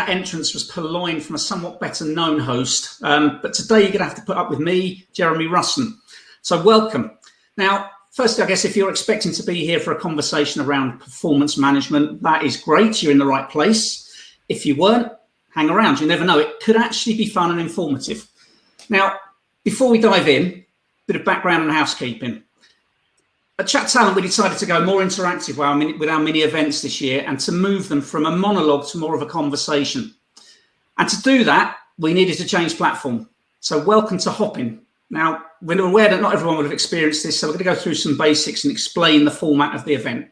that entrance was purloined from a somewhat better known host. But today you're going to have to put up with me, Jeremy Russon. So welcome. Now, firstly, I guess if you're expecting to be here for a conversation around performance management, that is great. You're in the right place. If you weren't, hang around. You never know. It could actually be fun and informative. Now, before we dive in, a bit of background and housekeeping. At Chat Talent, we decided to go more interactive with our mini events this year and to move them from a monologue to more of a conversation. And to do that, we needed to change platform. So welcome to Hopin. Now, we're aware that not everyone would have experienced this, so we're going to go through some basics and explain the format of the event.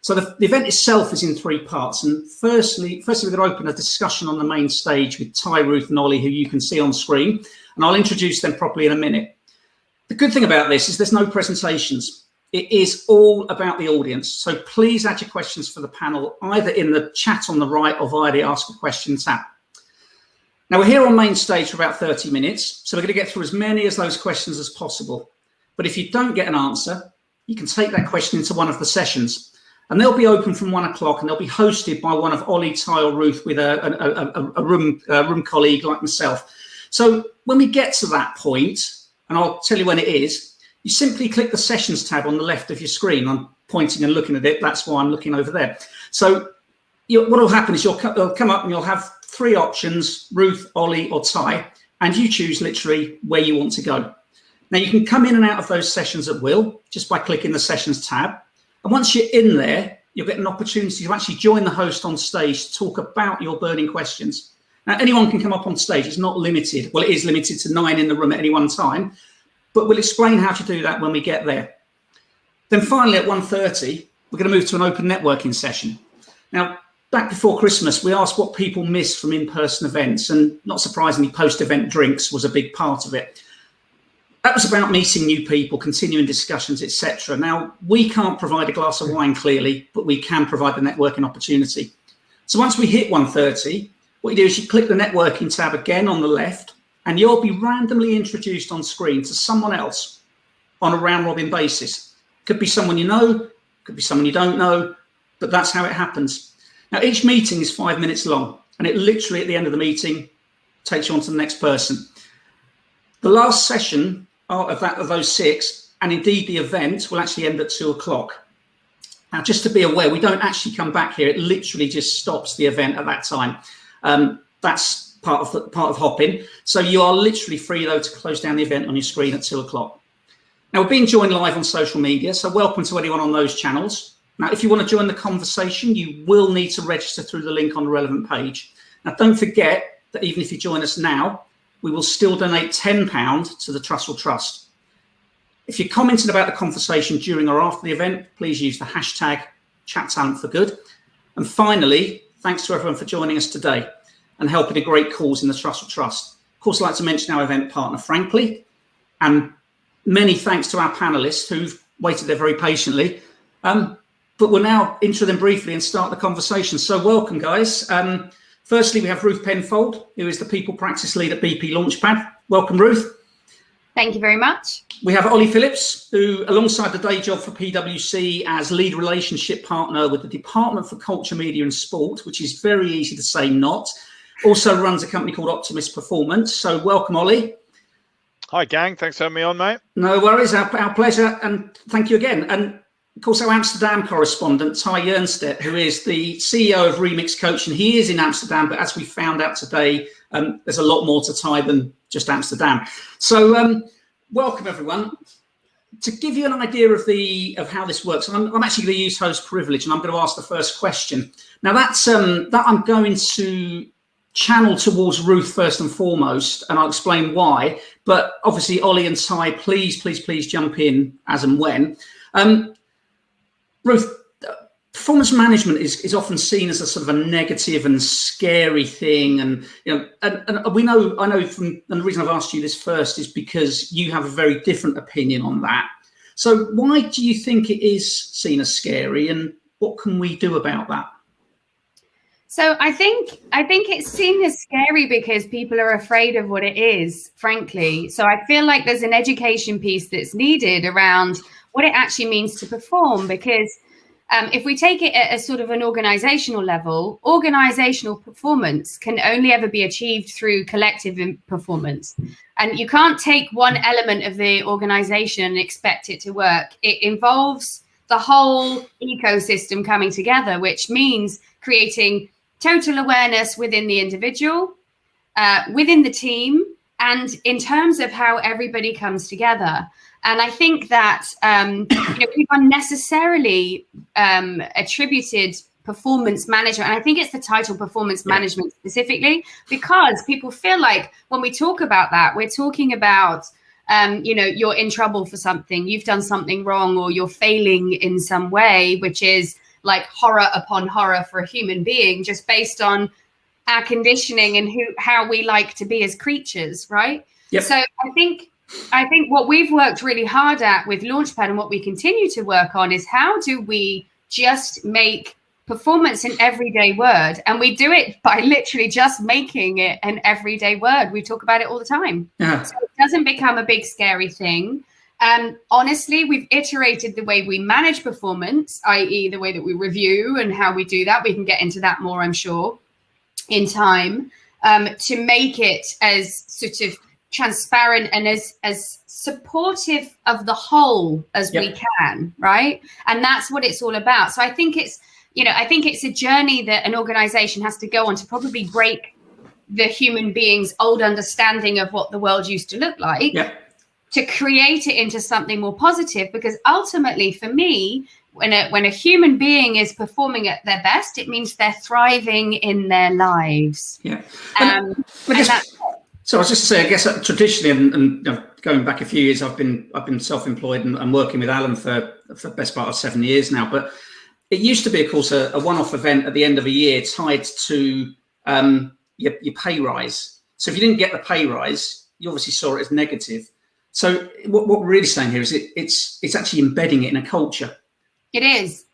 So the event itself is in 3 parts. And firstly, we're going to open a discussion on the main stage with Ty, Ruth and Ollie, who you can see on screen. And I'll introduce them properly in a minute. The good thing about this is there's no presentations. It is all about the audience. So please add your questions for the panel, either in the chat on the right or via the Ask a Question tab. Now, we're here on main stage for about 30 minutes, so we're going to get through as many of those questions as possible. But if you don't get an answer, you can take that question into one of the sessions. And they'll be open from 1 o'clock and they'll be hosted by one of Ollie, Ty or Ruth with a room colleague like myself. So when we get to that point, and I'll tell you when it is, you simply click the sessions tab on the left of your screen. I'm pointing and looking at it. That's why I'm looking over there. So what will happen is you'll come up and you'll have 3 options, Ruth, Ollie or Ty, and you choose literally where you want to go. Now you can come in and out of those sessions at will just by clicking the sessions tab. And once you're in there, you'll get an opportunity to actually join the host on stage to talk about your burning questions. Now anyone can come up on stage. It's not limited. Well, it is limited to 9 in the room at any one time. But we'll explain how to do that when we get there. Then finally, at 1:30, we're going to move to an open networking session. Now, back before Christmas, we asked what people miss from in-person events, and not surprisingly, post-event drinks was a big part of it. That was about meeting new people, continuing discussions, etc. Now, we can't provide a glass of wine, clearly, but we can provide the networking opportunity. So once we hit 1:30, what you do is you click the networking tab again on the left, and you'll be randomly introduced on screen to someone else on a round robin basis. Could be someone you know, could be someone you don't know, but that's how it happens. Now, each meeting is 5 minutes long, and it literally at the end of the meeting takes you on to the next person. The last session of those 6, and indeed the event, will actually end at 2 o'clock. Now, just to be aware, we don't actually come back here. It literally just stops the event at that time. That's part of Hopin. So you are literally free, though, to close down the event on your screen at 2 o'clock. Now, we're being joined live on social media, so welcome to anyone on those channels. Now, if you want to join the conversation, you will need to register through the link on the relevant page. Now, don't forget that even if you join us now, we will still donate £10 to the Trussell Trust. If you're commenting about the conversation during or after the event, please use the hashtag #ChatTalentForGood. And finally, thanks to everyone for joining us today and helping a great cause in the Trussell Trust. Of course, I'd like to mention our event partner, Frankly, and many thanks to our panelists who've waited there very patiently. But we'll now intro them briefly and start the conversation. So welcome, guys. Firstly, we have Ruth Penfold, who is the People Practice Lead at BP Launchpad. Welcome, Ruth. Thank you very much. We have Ollie Phillips, who, alongside the day job for PwC as lead relationship partner with the Department for Culture, Media and Sport, which is very easy to say not, also runs a company called Optimist Performance. So welcome, Ollie. Hi, gang. Thanks for having me on, mate. No worries. Our pleasure. And thank you again. And of course, our Amsterdam correspondent, Ty Jernstedt, who is the CEO of Remix Coach, and he is in Amsterdam. But as we found out today, there's a lot more to Ty than just Amsterdam. So welcome, everyone. To give you an idea of how this works, I'm actually going to use host privilege, and I'm going to ask the first question. Now, that I'm going to channel towards Ruth first and foremost, and I'll explain why. But obviously, Ollie and Ty, please jump in as and when. Ruth, performance management is often seen as a sort of a negative and scary thing, and I know from, and the reason I've asked you this first is because you have a very different opinion on that. So why do you think it is seen as scary, and what can we do about that? So I think it's seen as scary because people are afraid of what it is, frankly. So I feel like there's an education piece that's needed around what it actually means to perform, because if we take it at a sort of an organizational level, organizational performance can only ever be achieved through collective performance. And you can't take one element of the organization and expect it to work. It involves the whole ecosystem coming together, which means creating total awareness within the individual, within the team, and in terms of how everybody comes together. And I think that we've unnecessarily attributed performance management, and I think it's the title performance management specifically, because people feel like when we talk about that, we're talking about, you're in trouble for something, you've done something wrong, or you're failing in some way, which is like horror upon horror for a human being, just based on our conditioning and how we like to be as creatures, right? Yep. So I think what we've worked really hard at with Launchpad, and what we continue to work on, is how do we just make performance an everyday word? And we do it by literally just making it an everyday word. We talk about it all the time. Yeah. So it doesn't become a big scary thing. Honestly, we've iterated the way we manage performance, i.e. the way that we review and how we do that. We can get into that more, I'm sure, in time, to make it as sort of transparent and as supportive of the whole as we can, right? And that's what it's all about. So I think it's a journey that an organization has to go on to probably break the human being's old understanding of what the world used to look like, to create it into something more positive. Because ultimately, for me, when a human being is performing at their best, it means they're thriving in their lives. Yeah. So I was just to say, I guess traditionally, and going back a few years, I've been self-employed and working with Alan for the best part of 7 years now. But it used to be, of course, a one-off event at the end of a year tied to your pay rise. So if you didn't get the pay rise, you obviously saw it as negative. So what we're really saying here is it's actually embedding it in a culture. It is.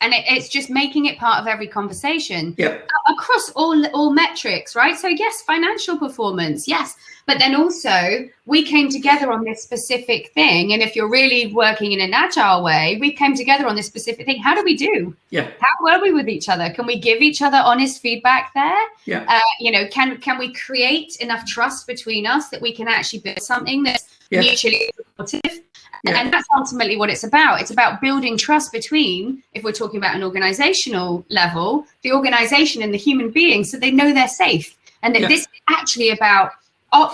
And it's just making it part of every conversation across all metrics, right? So yes, financial performance, yes. But then also we came together on this specific thing. And if you're really working in an agile way, we came together on this specific thing. How do we do? Yeah. How were we with each other? Can we give each other honest feedback there? Yeah. Can we create enough trust between us that we can actually build something that's mutually supportive? Yeah. And that's ultimately what it's about. It's about building trust between, if we're talking about an organizational level, the organization and the human being, so they know they're safe. And that this is actually about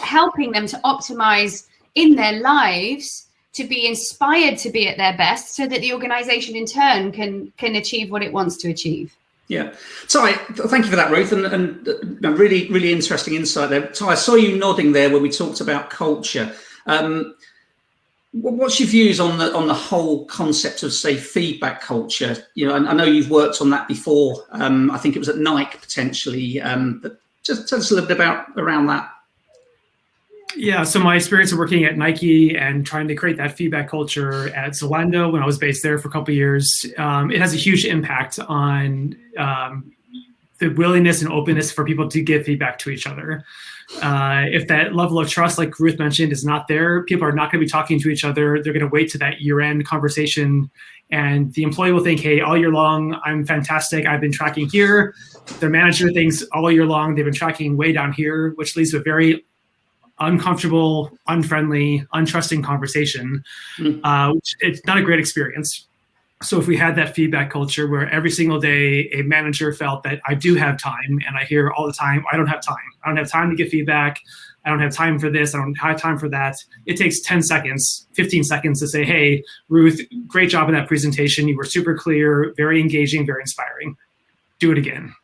helping them to optimize in their lives, to be inspired to be at their best, so that the organization in turn can achieve what it wants to achieve. Yeah. So thank you for that, Ruth, and really, really interesting insight there. So I saw you nodding there when we talked about culture. What's your views on the whole concept of, say, feedback culture? I know you've worked on that before. I think it was at Nike potentially. But just tell us a little bit around that. Yeah, so my experience of working at Nike and trying to create that feedback culture at Zalando when I was based there for a couple of years, it has a huge impact on the willingness and openness for people to give feedback to each other. If that level of trust, like Ruth mentioned, is not there, people are not going to be talking to each other. They're going to wait to that year-end conversation, and the employee will think, hey, all year long, I'm fantastic. I've been tracking here. The manager thinks all year long, they've been tracking way down here, which leads to a very uncomfortable, unfriendly, untrusting conversation, which it's not a great experience. So if we had that feedback culture where every single day a manager felt that I do have time, and I hear all the time, I don't have time. I don't have time to give feedback. I don't have time for this. I don't have time for that. It takes 10 seconds, 15 seconds to say, hey, Ruth, great job in that presentation. You were super clear, very engaging, very inspiring. Do it again.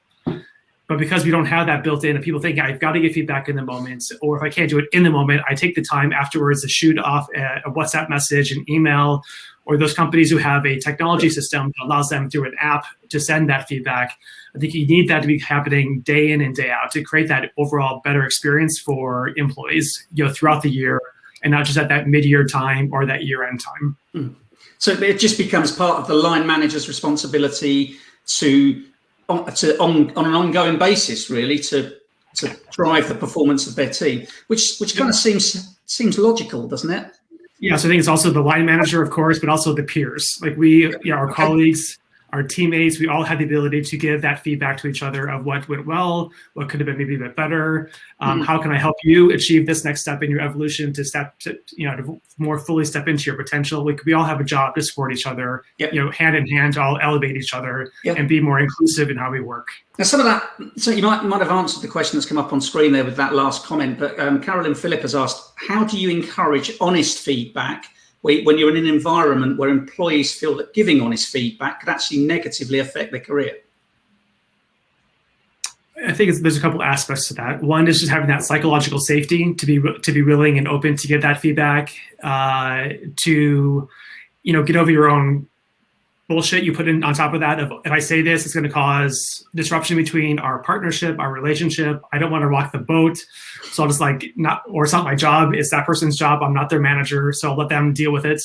But because we don't have that built in, and people think I've got to give feedback in the moment, or if I can't do it in the moment, I take the time afterwards to shoot off a WhatsApp message, an email, or those companies who have a technology system that allows them through an app to send that feedback. I think you need that to be happening day in and day out to create that overall better experience for employees, throughout the year, and not just at that mid-year time or that year-end time. So it just becomes part of the line manager's responsibility on an ongoing basis, really, to drive the performance of their team, which kind of seems logical, doesn't it? Yeah, so I think it's also the line manager, of course, but also the peers. Like our colleagues, our teammates, we all had the ability to give that feedback to each other of what went well, what could have been maybe a bit better. How can I help you achieve this next step in your evolution to more fully step into your potential? We all have a job to support each other, hand in hand to all elevate each other and be more inclusive in how we work. Now, some of that, so you might have answered the question that's come up on screen there with that last comment, but Carolyn Phillips has asked, how do you encourage honest feedback when you're in an environment where employees feel that giving honest feedback could actually negatively affect their career? I think there's a couple aspects to that. One is just having that psychological safety to be willing and open to get that feedback, to get over your own bullshit you put in on top of that. If I say this, it's going to cause disruption between our partnership, our relationship. I don't want to rock the boat, so I'll just it's not my job. It's that person's job. I'm not their manager, so I'll let them deal with it.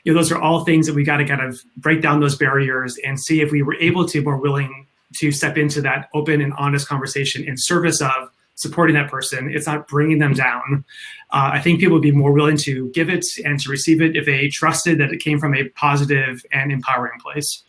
Those are all things that we got to kind of break down those barriers and see if we were able to more willing to step into that open and honest conversation in service of supporting that person. It's not bringing them down. I think people would be more willing to give it and to receive it if they trusted that it came from a positive and empowering place.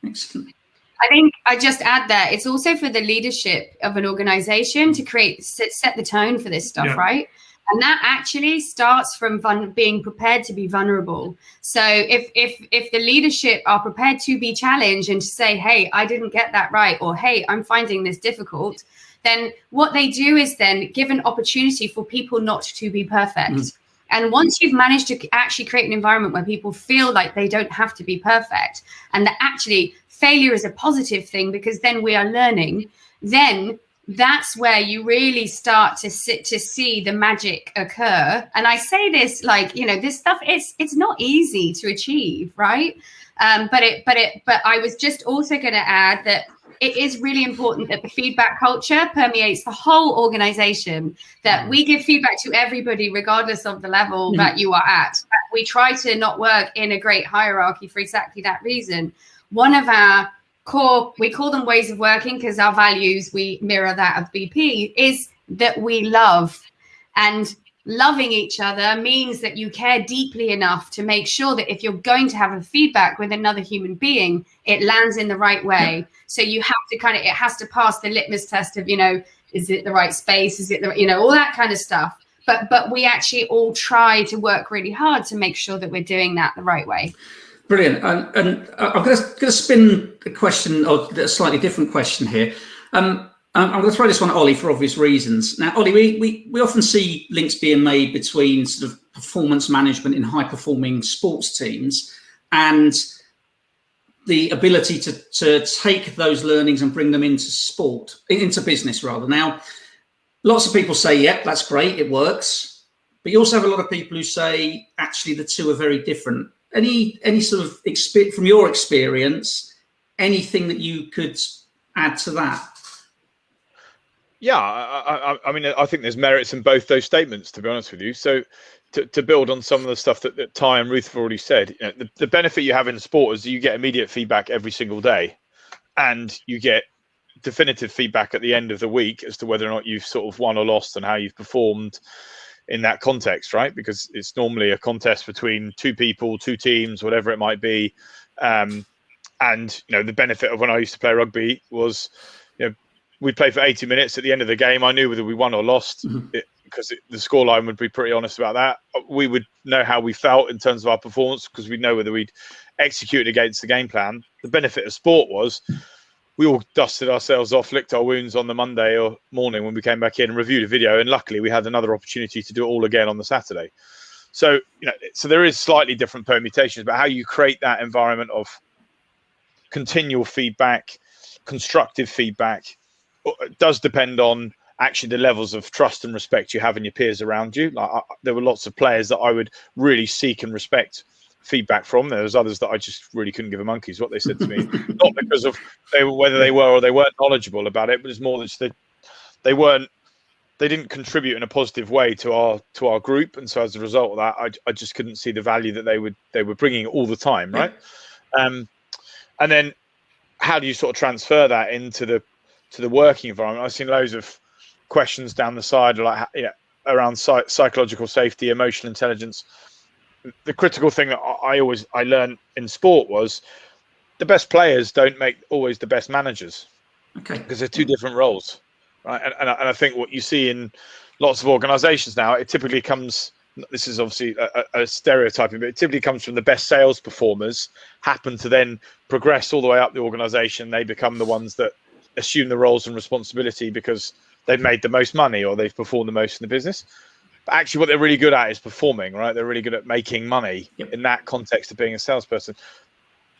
Excellent. I think I just add that it's also for the leadership of an organization to set the tone for this stuff, right? And that actually starts from being prepared to be vulnerable. So if the leadership are prepared to be challenged and to say, hey, I didn't get that right, or hey, I'm finding this difficult, then what they do is then give an opportunity for people not to be perfect. And once you've managed to actually create an environment where people feel like they don't have to be perfect, and that actually failure is a positive thing because then we are learning, then that's where you really start to see the magic occur. And I say this this stuff, it's not easy to achieve, right? But I was just also going to add that it is really important that the feedback culture permeates the whole organization, that we give feedback to everybody, regardless of the level that you are at. We try to not work in a great hierarchy for exactly that reason. One of our core, we call them ways of working because our values, we mirror that of BP, is that we love. And loving each other means that you care deeply enough to make sure that if you're going to have a feedback with another human being, it lands in the right way. So you have to it has to pass the litmus test of, is it the right space? Is it all that kind of stuff. But we actually all try to work really hard to make sure that we're doing that the right way. Brilliant. And I'm going to spin the question, or a slightly different question here. I'm going to throw this one at Ollie for obvious reasons. Now, Ollie, we often see links being made between sort of performance management in high-performing sports teams and the ability to take those learnings and bring them into business rather. Now, lots of people say, yep, that's great, it works. But you also have a lot of people who say, actually, the two are very different. Any sort of, from your experience, anything that you could add to that? Yeah, I mean, I think there's merits in both those statements, to be honest with you. So to build on some of the stuff that Ty and Ruth have already said, the benefit you have in sport is you get immediate feedback every single day, and you get definitive feedback at the end of the week as to whether or not you've sort of won or lost and how you've performed in that context, right? Because it's normally a contest between two people, two teams, whatever it might be. And, the benefit of when I used to play rugby was, we'd play for 80 minutes. At the end of the game, I knew whether we won or lost, because the scoreline would be pretty honest about that. We would know how we felt in terms of our performance because we'd know whether we'd executed against the game plan. The benefit of sport was we all dusted ourselves off, licked our wounds on the Monday or morning when we came back in and reviewed a video. And luckily, we had another opportunity to do it all again on the Saturday. So, so there is slightly different permutations, but how you create that environment of continual feedback, constructive feedback, does depend on actually the levels of trust and respect you have in your peers around you. There were lots of players that I would really seek and respect feedback from. There was others that I just really couldn't give a monkey's what they said to me, not because of whether they were or they weren't knowledgeable about it, but it's more that they didn't contribute in a positive way to our group, and so as a result of that, I just couldn't see the value that they were bringing all the time, right? And then how do you sort of transfer that into the working environment? I've seen loads of questions down the side around psychological safety, emotional intelligence. The critical thing that I learned in sport was the best players don't make always the best managers. Okay. Because they're two different roles, right? And I think what you see in lots of organizations now, it typically comes, this is obviously a stereotyping, but it typically comes from the best sales performers happen to then progress all the way up the organization. They become the ones that assume the roles and responsibility because they've made the most money or they've performed the most in the business. But actually what they're really good at is performing, right? They're really good at making money. Yep. In that context of being a salesperson.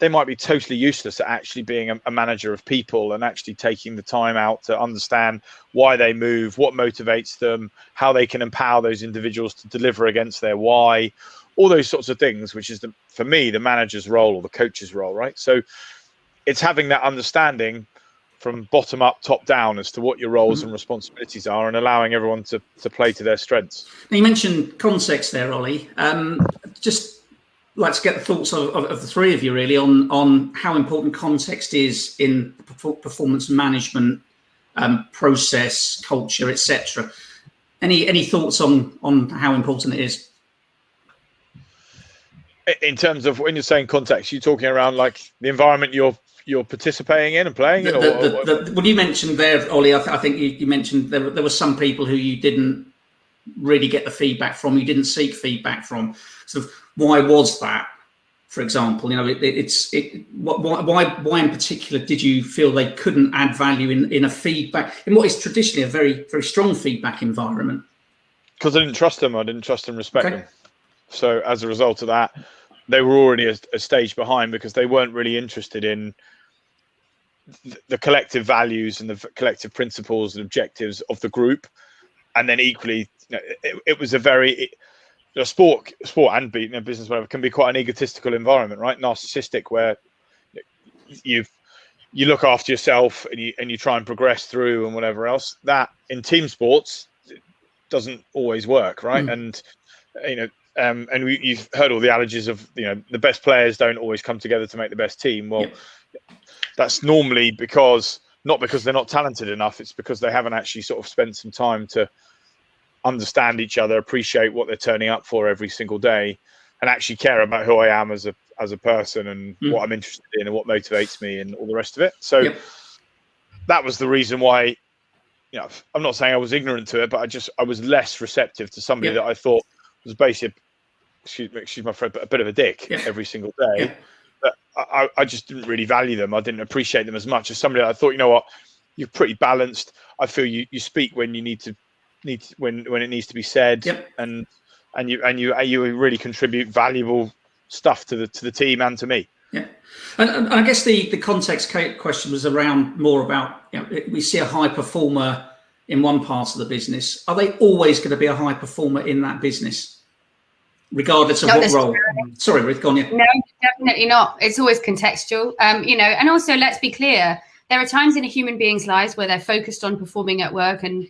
They might be totally useless at actually being a manager of people and actually taking the time out to understand why they move, what motivates them, how they can empower those individuals to deliver against their why, all those sorts of things, which is, for me, the manager's role or the coach's role, right? So it's having that understanding from bottom up, top down as to what your roles and responsibilities are and allowing everyone to play to their strengths. Now, you mentioned context there, Ollie. Just let's get the thoughts of the three of you really on how important context is in performance management process, culture, etc. Any thoughts on how important it is? In terms of when you're saying context, you're talking around like the environment you're participating in and playing in? What you mentioned there, Ollie, I think you mentioned there were some people who you didn't really get the feedback from, you didn't seek feedback from. Sort of why was that? For example, why in particular did you feel they couldn't add value in a feedback, in what is traditionally a very, very strong feedback environment? Because I didn't trust them. I didn't trust and respect them. So as a result of that, they were already a stage behind because they weren't really interested in the collective values and the collective principles and objectives of the group. And then equally, it was a very... sport and business, whatever, can be quite an egotistical environment, right? Narcissistic, where you look after yourself and you try and progress through and whatever else. That in team sports doesn't always work, right? And you've heard all the adages of the best players don't always come together to make the best team. Well, that's normally not because they're not talented enough. It's because they haven't actually sort of spent some time to understand each other, appreciate what they're turning up for every single day, and actually care about who I am as a person and what I'm interested in and what motivates me and all the rest of it. So that was the reason why, I'm not saying I was ignorant to it, but I was less receptive to somebody that I thought was basically, excuse my friend, but a bit of a dick every single day. But I just didn't really value them. I didn't appreciate them as much as somebody that I thought, you know what, you're pretty balanced. I feel you speak when you need when it needs to be said, and you really contribute valuable stuff to the team and to me. And I guess the context question was more about we see a high performer in one part of the business. Are they always going to be a high performer in that business, regardless of what role? Sorry, Ruth, go on. No, definitely not. It's always contextual. And also let's be clear. There are times in a human being's lives where they're focused on performing at work and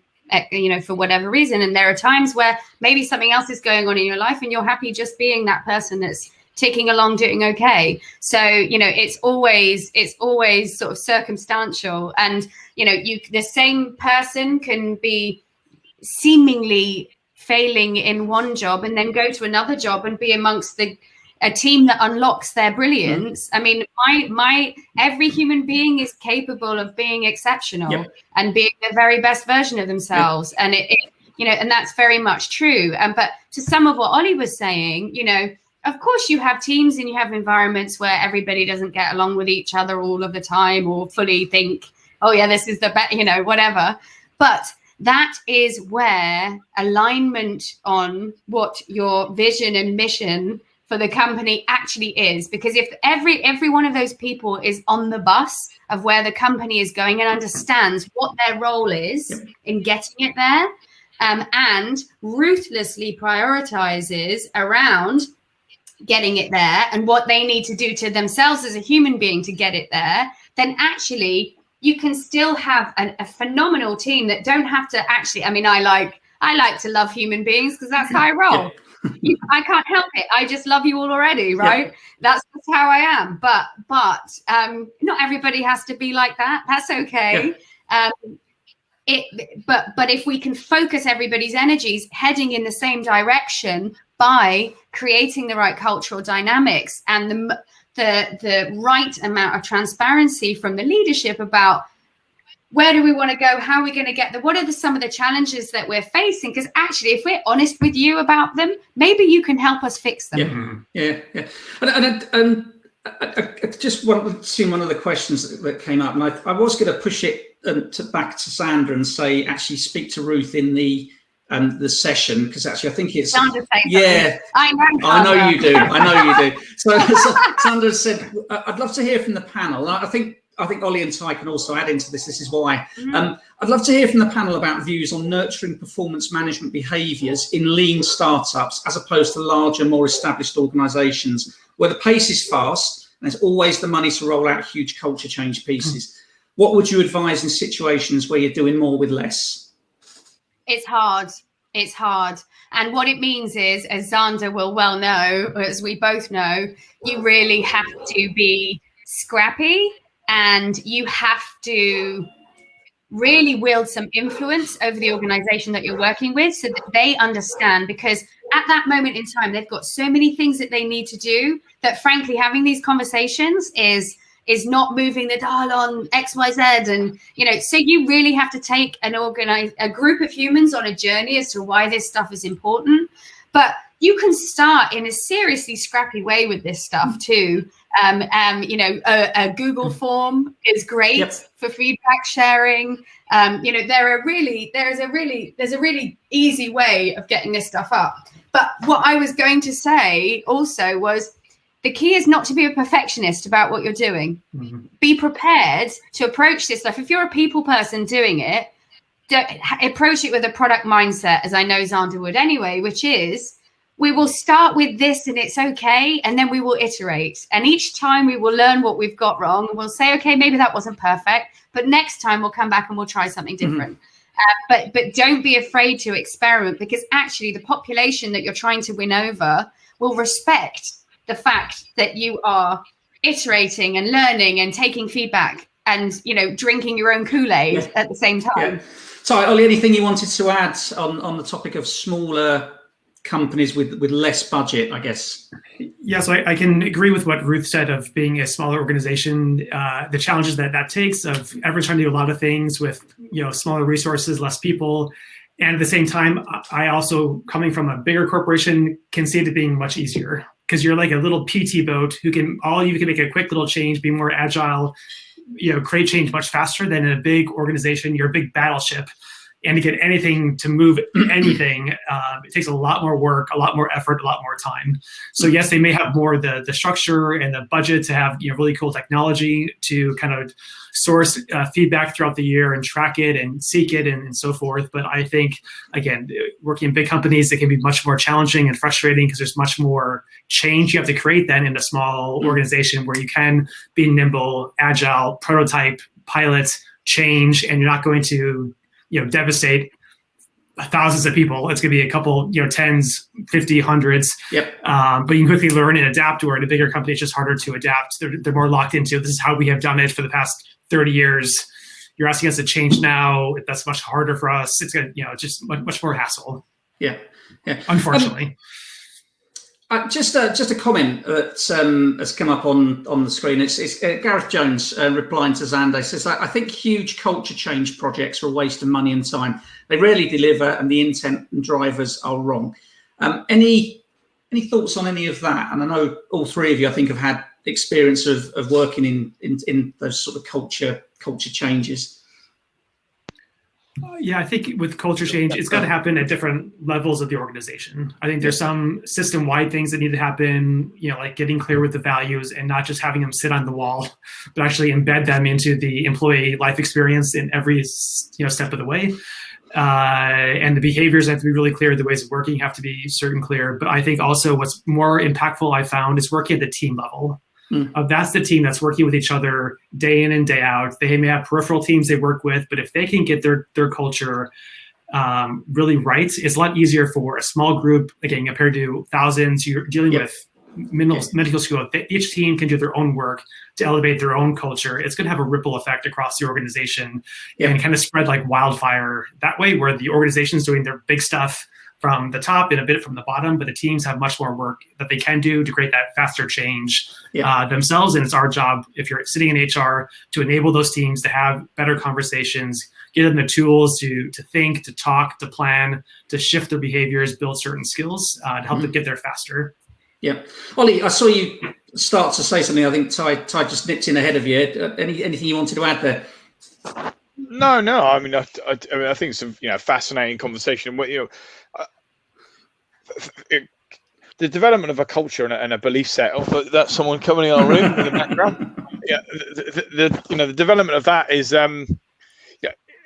for whatever reason. And there are times where maybe something else is going on in your life and you're happy just being that person that's ticking along, doing okay. So, it's always sort of circumstantial. And, the same person can be seemingly failing in one job and then go to another job and be amongst a team that unlocks their brilliance. I mean, every human being is capable of being exceptional and being the very best version of themselves. And and that's very much true. But to some of what Ollie was saying, of course you have teams and you have environments where everybody doesn't get along with each other all of the time or fully think, oh yeah, this is the best, whatever. But that is where alignment on what your vision and mission for the company actually is, because if every one of those people is on the bus of where the company is going and understands what their role is in getting it there, and ruthlessly prioritizes around getting it there and what they need to do to themselves as a human being to get it there, then actually you can still have a phenomenal team that don't have to actually, I like to love human beings because that's how I roll. I can't help it. I just love you all already, right? That's just how I am. But not everybody has to be like that. That's okay. But if we can focus everybody's energies heading in the same direction by creating the right cultural dynamics and the right amount of transparency from the leadership about where do we want to go, how are we going to get there, what are some of the challenges that we're facing, because actually if we're honest with you about them, maybe you can help us fix them. Yeah. And I just want to see one of the questions that came up, and I was going to push it back to Sandra and say, actually speak to Ruth in the session, because actually I think it's I know you do. So Sandra said, I'd love to hear from the panel. I think Ollie and Ty can also add into this. This is why. I'd love to hear from the panel about views on nurturing performance management behaviours in lean startups as opposed to larger, more established organisations where the pace is fast and there's always the money to roll out huge culture change pieces. What would you advise in situations where you're doing more with less? It's hard. And what it means is, as Xander will well know, as we both know, you really have to be scrappy and you have to really wield some influence over the organization that you're working with so that they understand, because at that moment in time, they've got so many things that they need to do that frankly, having these conversations is not moving the dial on XYZ. And, so you really have to take a group of humans on a journey as to why this stuff is important. But you can start in a seriously scrappy way with this stuff too. A Google form is great for feedback sharing. There's a really easy way of getting this stuff up. But what I was going to say also was, the key is not to be a perfectionist about what you're doing. Be prepared to approach this stuff. If you're a people person doing it, approach it with a product mindset, as I know Xander would anyway, which is, we will start with this and it's okay. And then we will iterate. And each time we will learn what we've got wrong. And we'll say, okay, maybe that wasn't perfect, but next time we'll come back and we'll try something different. But don't be afraid to experiment, because actually the population that you're trying to win over will respect the fact that you are iterating and learning and taking feedback and, drinking your own Kool-Aid at the same time. So, Ollie, anything you wanted to add on the topic of smaller companies with less budget, I guess? Yeah, so I can agree with what Ruth said of being a smaller organization, the challenges that takes of everyone trying to do a lot of things with, smaller resources, less people. And at the same time, I also, coming from a bigger corporation, can see it being much easier, because you're like a little PT boat you can make a quick little change, be more agile, create change much faster than in a big organization. You're a big battleship. And to get anything to move anything, it takes a lot more work, a lot more effort, a lot more time. So yes, they may have more the structure and the budget to have really cool technology to kind of source feedback throughout the year and track it and seek it and so forth. But I think, again, working in big companies, it can be much more challenging and frustrating because there's much more change you have to create then in a small organization where you can be nimble, agile, prototype, pilot, change, and you're not going to devastate thousands of people. It's going to be a couple, tens, 50, hundreds. But you can quickly learn and adapt, where in a bigger company, it's just harder to adapt. They're more locked into, this is how we have done it for the past 30 years. You're asking us to change now. That's much harder for us. It's going to, just much more hassle. Yeah. Unfortunately. Just a comment that has come up on the screen. It's Gareth Jones replying to Xander. Says, I think huge culture change projects are a waste of money and time. They rarely deliver, and the intent and drivers are wrong. Any thoughts on any of that? And I know all three of you, I think, have had experience of working in those sort of culture changes. Yeah, I think with culture change, it's got to happen at different levels of the organization. I think there's some system-wide things that need to happen, like getting clear with the values and not just having them sit on the wall, but actually embed them into the employee life experience in every step of the way. And the behaviors have to be really clear. The ways of working have to be certain clear. But I think also what's more impactful I found is working at the team level. That's the team that's working with each other day in and day out. They may have peripheral teams they work with, but if they can get their culture really right, it's a lot easier for a small group, again, compared to thousands. You're dealing with medical school. Each team can do their own work to elevate their own culture. It's going to have a ripple effect across the organization and kind of spread like wildfire that way, where the organization is doing their big stuff, from the top and a bit from the bottom, but the teams have much more work that they can do to create that faster change themselves. And it's our job, if you're sitting in HR, to enable those teams to have better conversations, give them the tools to think, to talk, to plan, to shift their behaviors, build certain skills to help them get there faster. Yeah. Ollie, I saw you start to say something. I think Ty just nipped in ahead of you. Anything you wanted to add there? No. I mean, I think it's a fascinating conversation. The development of a culture and a belief set. Oh, that's someone coming in our room in the background. Yeah, the development of that is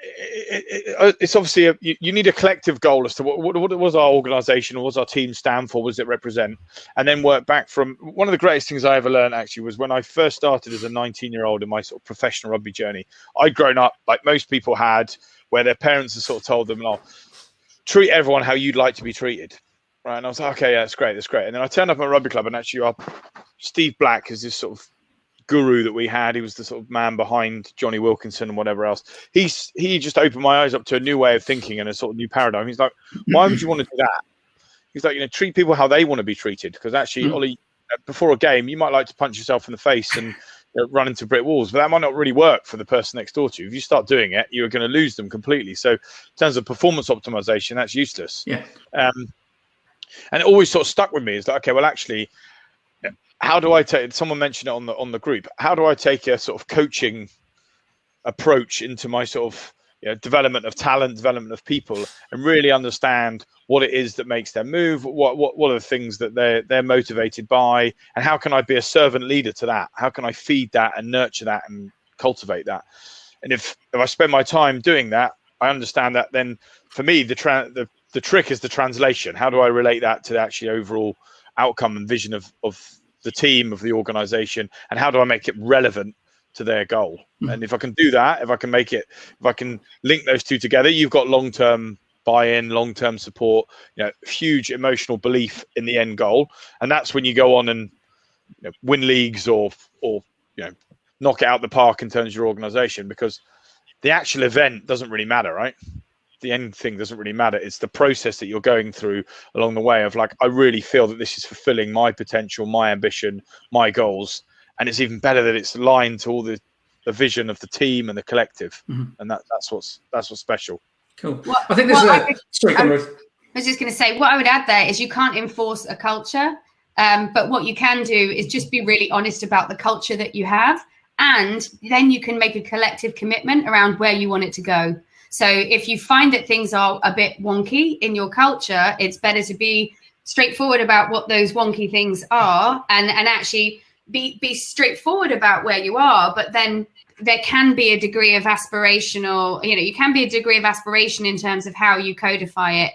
it's obviously you need a collective goal as to what was our organisation, what does our team stand for, what does it represent, and then work back from. One of the greatest things I ever learned actually was when I first started as a 19-year-old in my sort of professional rugby journey. I'd grown up like most people had, where their parents had sort of told them, "Oh, treat everyone how you'd like to be treated." Right, and I was like, "Okay, yeah, that's great." And then I turned up at a rugby club, and actually, Steve Black is this sort of guru that we had. He was the sort of man behind Johnny Wilkinson and whatever else. He just opened my eyes up to a new way of thinking and a sort of new paradigm. He's like, why would you want to do that? He's like, treat people how they want to be treated. Because actually, Ollie, before a game, you might like to punch yourself in the face and run into brick walls, but that might not really work for the person next door to you. If you start doing it, you're going to lose them completely. So in terms of performance optimization, that's useless. Yeah. And it always sort of stuck with me. Is like, okay, well, actually, how do I take? Someone mentioned it on the group. How do I take a sort of coaching approach into my sort of development of talent, development of people, and really understand what it is that makes them move? What are the things that they're motivated by, and how can I be a servant leader to that? How can I feed that and nurture that and cultivate that? And if I spend my time doing that, I understand that. Then for me, the trick is the translation. How do I relate that to the actually overall outcome and vision of the team, of the organization, and how do I make it relevant to their goal? And if I can do that, if I can link those two together, you've got long-term buy-in, long-term support, huge emotional belief in the end goal. And that's when you go on and win leagues or knock it out the park in terms of your organization, because the actual event doesn't really matter, right? The end thing doesn't really matter. It's the process that you're going through along the way of like, I really feel that this is fulfilling my potential, my ambition, my goals. And it's even better that it's aligned to all the vision of the team and the collective. And that's what's special. Cool. I think there's I was just going to say, what I would add there is you can't enforce a culture, but what you can do is just be really honest about the culture that you have. And then you can make a collective commitment around where you want it to go. So if you find that things are a bit wonky in your culture, it's better to be straightforward about what those wonky things are and actually be straightforward about where you are. But then there can be a degree of aspirational, you can be a degree of aspiration in terms of how you codify it.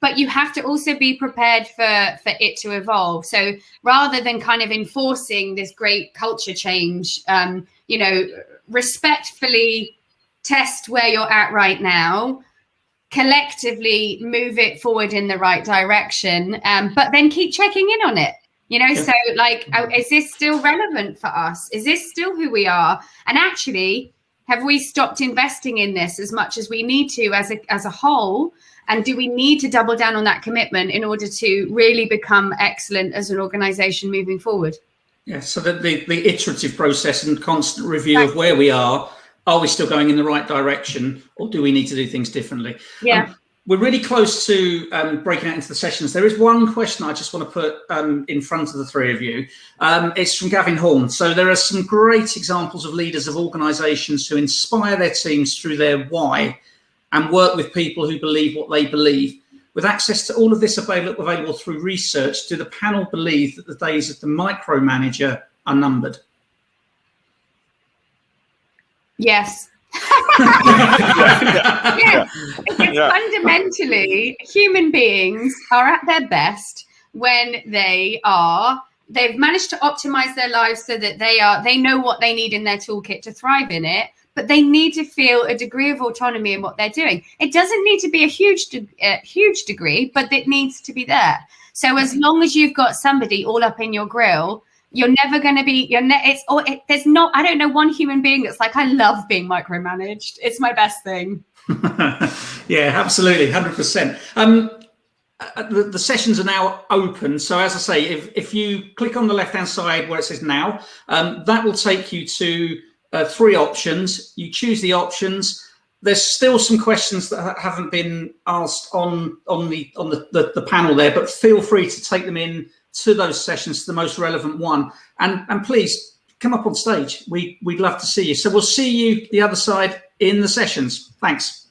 But you have to also be prepared for it to evolve. So rather than kind of enforcing this great culture change, respectfully test where you're at right now, collectively move it forward in the right direction, but then keep checking in on it. So like, is this still relevant for us? Is this still who we are? And actually, have we stopped investing in this as much as we need to as a whole? And do we need to double down on that commitment in order to really become excellent as an organization moving forward? Yeah, so that the iterative process and constant review of where we are we still going in the right direction, or do we need to do things differently? Yeah. We're really close to breaking out into the sessions. There is one question I just want to put in front of the three of you. It's from Gavin Horn. So there are some great examples of leaders of organisations who inspire their teams through their why and work with people who believe what they believe. With access to all of this available through research, do the panel believe that the days of the micromanager are numbered? Yes. Fundamentally, human beings are at their best when they've managed to optimize their lives so that they know what they need in their toolkit to thrive in it, but they need to feel a degree of autonomy in what they're doing. It doesn't need to be a huge degree, but it needs to be there. So as long as you've got somebody all up in your grill, you're never going to be, there's not, I don't know one human being that's like, I love being micromanaged. It's my best thing. Yeah, absolutely. 100%. the sessions are now open. So as I say, if you click on the left-hand side where it says now, that will take you to 3 options. You choose the options. There's still some questions that haven't been asked on the panel there, but feel free to take them in to those sessions, to the most relevant one. And please come up on stage. We'd love to see you. So we'll see you the other side in the sessions. Thanks.